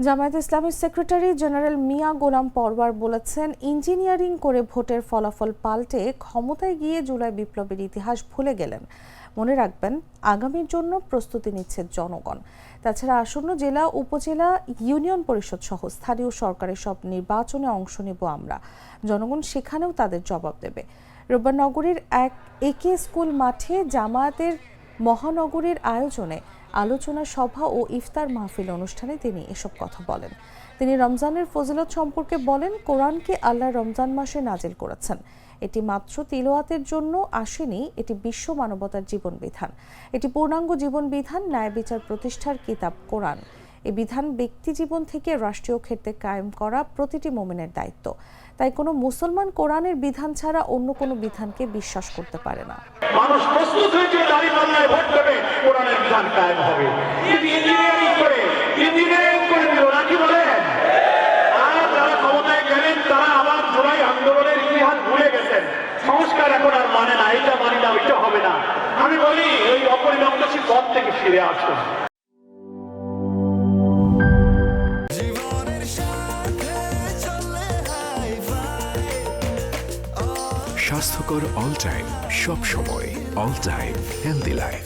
জামায়াত ইসলামীর secretary general মিয়া গোলাম পরওয়ার বলেছেন, engineering করে ভোটের ফলাফল পাল্টে ক্ষমতায় গিয়ে জুলাই বিপ্লবের ইতিহাস ভুলে গেলেন। মনে রাখবেন, আগামীর জন্য প্রস্তুতি নিচ্ছে জনগণ। তাছাড়া আসন্ন জেলা, উপজেলা, ইউনিয়ন পরিষদ সহ স্থানীয় সরকারের সব নির্বাচনে অংশ নেব আমরা। জনগণ সেখানেও তাদের জবাব দেবে। রোববার নগরীর এক একে স্কুল মাঠে জামায়াতের মহানগরীর আয়োজনে আলোচনা সভা ও ইফতার মাহফিল অনুষ্ঠানে তিনি এসব কথা বলেন। তিনি রমজানের ফজিলত সম্পর্কে বলেন, কোরআনকে আল্লাহ রমজান মাসে নাজিল করেছেন। এটি মাত্র তিলাওয়াতের জন্য আসেনি, এটি বিশ্ব মানবতার জীবন বিধান। এটি পূর্ণাঙ্গ জীবন বিধান, ন্যায় বিচার প্রতিষ্ঠার কিতাব কোরআন। এই বিধান ব্যক্তি জীবন থেকে রাষ্ট্রীয় ক্ষেত্রে কায়েম করা প্রতিটি মুমিনের দায়িত্ব। তাই কোনো মুসলমান কোরআনের বিধান ছাড়া অন্য কোনো বিধানকে বিশ্বাস করতে পারে না। মানুষ প্রস্তুত হয়েছে দাঁড়িপাল্লায় ভোট দেবে, কোরআনের বিধান কায়েম হবে। ইঞ্জিনিয়ারিং করে দিল নাকি বলেন? আর যারা ক্ষমতায় গেলেন তারা আবার জুলাই আন্দোলনের ইতিহাস ভুলে গেছেন। সংস্কার এখন আর মানে না, এটা মানি না, ওইটা হবে না। আমি বলি, ওই অপরিণামশীল পথ থেকে ফিরে আসুন। স্বাস্থ্যকর অল টাইম, সব সময় অল টাইম হেলদি লাইফ।